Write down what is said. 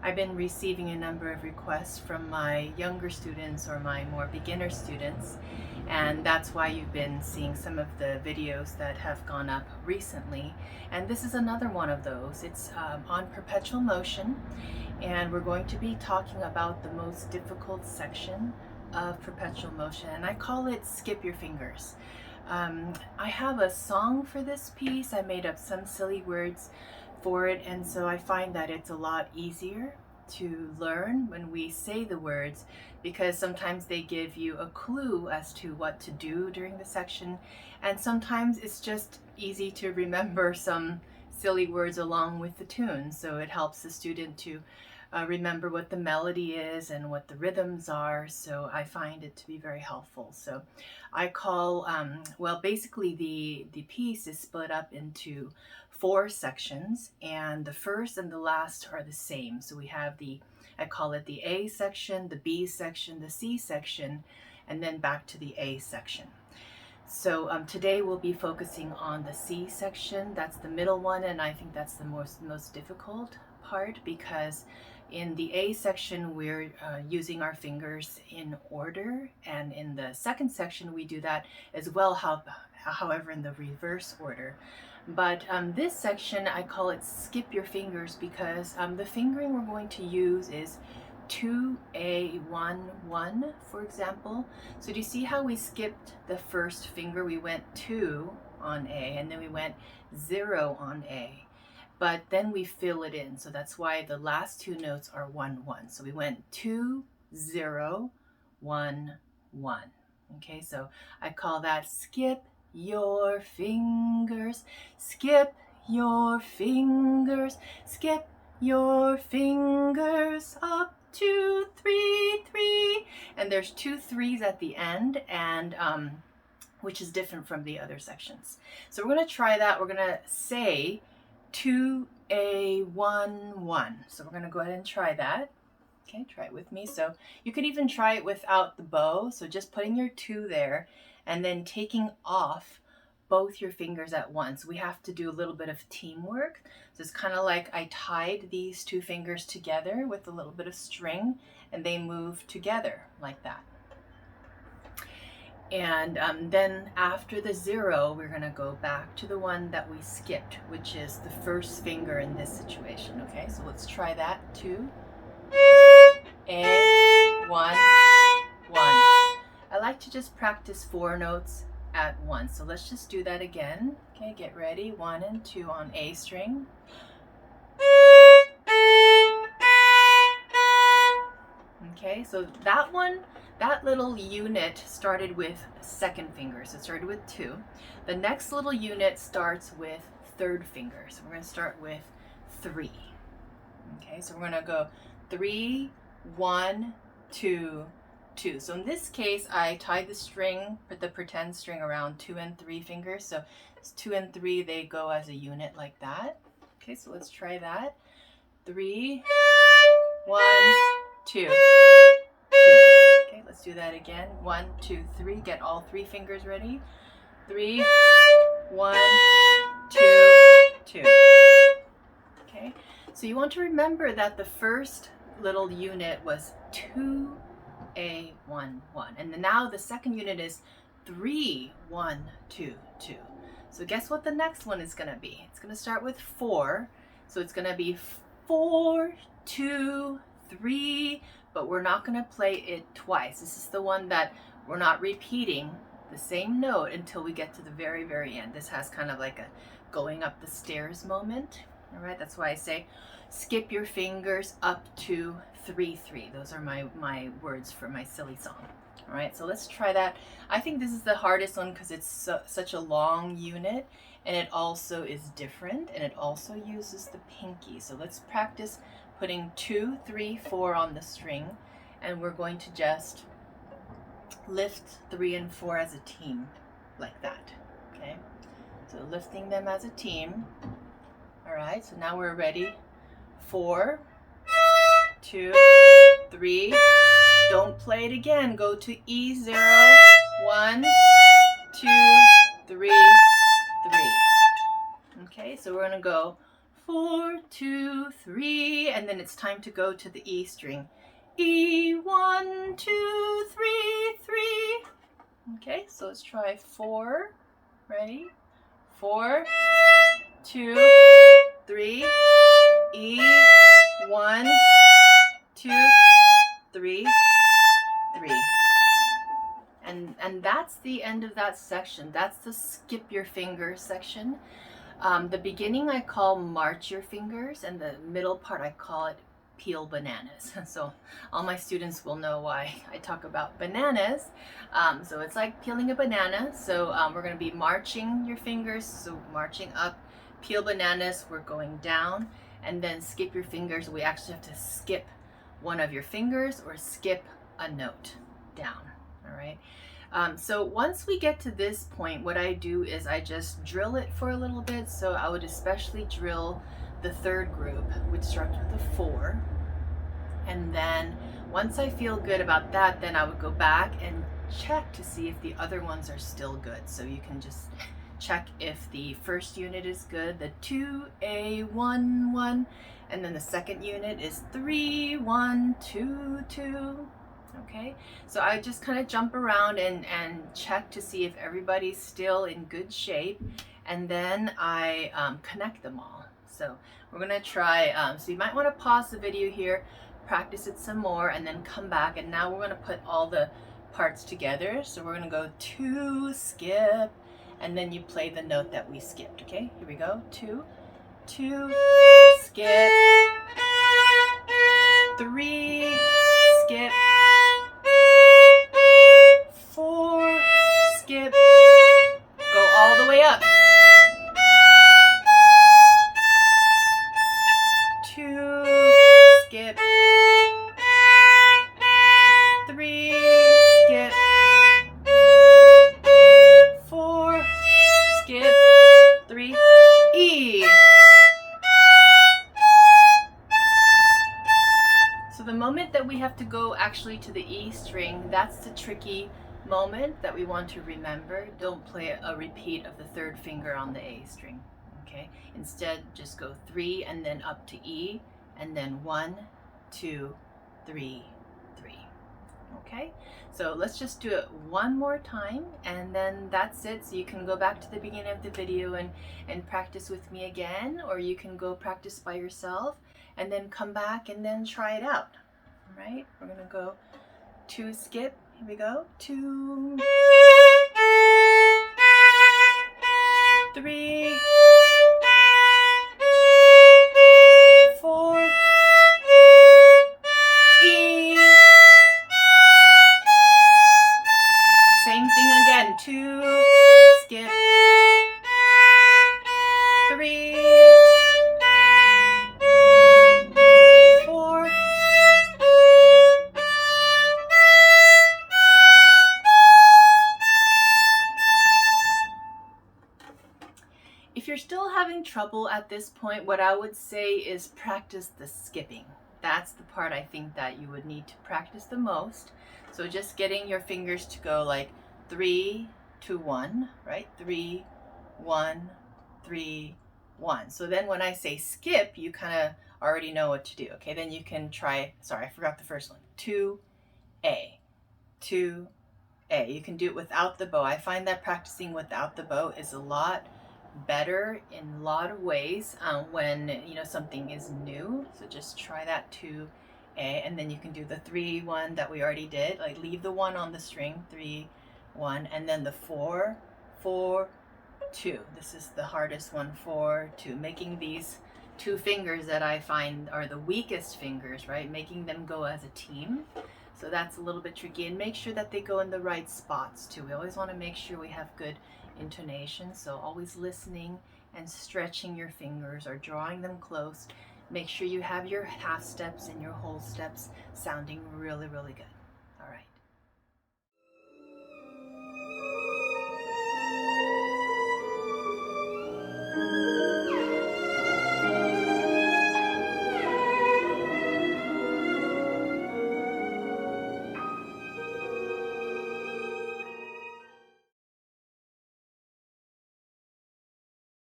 I've been receiving a number of requests from my younger students or my more beginner students, and that's why you've been seeing some of the videos that have gone up recently. And this is another one of those. It's on perpetual motion, and we're going to be talking about the most difficult section of perpetual motion, and I call it skip your fingers. I have a song for this piece. I made up some silly words for it, and so I find that it's a lot easier to learn when we say the words, because sometimes they give you a clue as to what to do during the section, and sometimes it's just easy to remember some silly words along with the tune, so it helps the student to remember what the melody is and what the rhythms are. So I find it to be very helpful. So I call, well, basically the piece is split up into 4 sections, and the first and the last are the same. So we have I call it the A section, the B section, the C section, and then back to the A section. So today we'll be focusing on the C section. That's the middle one, and I think that's the most difficult part, because in the A section we're using our fingers in order, and in the second section we do that as well, however in the reverse order. But this section, I call it skip your fingers, because the fingering we're going to use is 2A 1 1, for example. So do you see how we skipped the first finger? We went 2 on A, and then we went 0 on A, but then we fill it in. So that's why the last 2 notes are 1 1. So we went 2 0 1 1. Okay, so I call that skip your fingers, skip your fingers, skip your fingers, up 2 3 3, and there's 2 3s at the end, and which is different from the other sections. So we're going to try that. We're going to say 2A 1 1. So we're going to go ahead and try that. Okay, try it with me. So you could even try it without the bow. So just putting your 2 there and then taking off both your fingers at once. We have to do a little bit of teamwork. So it's kind of like I tied these 2 fingers together with a little bit of string, and they move together like that. And then after the 0, we're going to go back to the one that we skipped, which is the first finger in this situation. Okay, so let's try that. 2, A, 1, 1. I like to just practice 4 notes at once. So let's just do that again. Okay, get ready. 1 and 2 on A string. Okay, so that one, that little unit started with second finger. So it started with 2. The next little unit starts with third finger. So we're going to start with 3. Okay, so we're going to go 3, 1, 2, 2. So in this case, I tied the string, the pretend string, around 2 and 3 fingers. So it's 2 and 3, they go as a unit like that. Okay, so let's try that. 3, 1, 2, 2. Okay, let's do that again. 1, 2, 3. Get all 3 fingers ready. 3, 1, 2, 2. Okay, so you want to remember that the first little unit was 2A 1 1, and now the second unit is 3 1 2 2. So guess what the next one is going to be? It's going to start with 4, so it's going to be 4 2 3, but we're not going to play it twice. This is the one that we're not repeating the same note until we get to the very, very end. This has kind of like a going up the stairs moment. All right, that's why I say skip your fingers up to 3 3. Those are my words for my silly song. All right, so let's try that. I think this is the hardest one because it's such a long unit, and it also is different, and it also uses the pinky. So let's practice putting 2 3 4 on the string, and we're going to just lift 3 and 4 as a team like that. Okay, so lifting them as a team. All right, so now we're ready. 4 2 3. Don't play it again. Go to E0. 1 2 3 3. Okay, so we're gonna go 4 2, 3, and then it's time to go to the E string. E, 1, 2, 3, 3. Okay, so let's try 4. Ready? 4, 2, 3, E, 1, 2, 3, 3. And that's the end of that section. That's the skip your fingers section. The beginning I call march your fingers, and the middle part I call it peel bananas. So all my students will know why I talk about bananas. So it's like peeling a banana. So we're going to be marching your fingers, so marching up. Peel bananas, we're going down. And then skip your fingers, we actually have to skip one of your fingers or skip a note down. All right. So once we get to this point, what I do is I just drill it for a little bit. So I would especially drill the third group, which starts with a 4. And then once I feel good about that, then I would go back and check to see if the other ones are still good. So you can just check if the first unit is good, the 2A, 1, 1, and then the second unit is 3, 1, 2, 2. Okay, so I just kind of jump around and check to see if everybody's still in good shape, and then I connect them all. So we're gonna try, so you might want to pause the video here, practice it some more, and then come back, and now we're gonna put all the parts together. So we're gonna go 2, skip, and then you play the note that we skipped. Okay, here we go. 2, 2, skip, 3, skip, 4, skip, go all the way up. 2, skip, 3, skip, 4, skip, 3, E. So the moment that we have to go actually to the E string, that's the tricky moment that we want to remember. Don't play a repeat of the third finger on the A string. Okay, instead just go 3 and then up to E, and then 1, 2, 3, 3. Okay, so let's just do it one more time, and then that's it. So you can go back to the beginning of the video and practice with me again, or you can go practice by yourself and then come back and then try it out. All right, we're gonna go 2, skip. Here we go. 2, 3, 4, E. Same thing again. 2, skip, 3, 4. If you're still having trouble at this point, what I would say is practice the skipping. That's the part I think that you would need to practice the most. So just getting your fingers to go like 3, 2, 1, right? 3, 1, 3, 1. So then when I say skip, you kind of already know what to do. Okay, then you can try, sorry, I forgot the first one. 2A, 2A. You can do it without the bow. I find that practicing without the bow is a lot better in a lot of ways when something is new. So just try that 2A, and then you can do the 3, 1 that we already did. Like leave the 1 on the string, 3, 1, and then the 4, 4, 2. This is the hardest one, 4, 2. Making these 2 fingers that I find are the weakest fingers, right? Making them go as a team. So that's a little bit tricky, and make sure that they go in the right spots too. We always want to make sure we have good intonation, so always listening and stretching your fingers or drawing them close. Make sure you have your half steps and your whole steps sounding really, really good.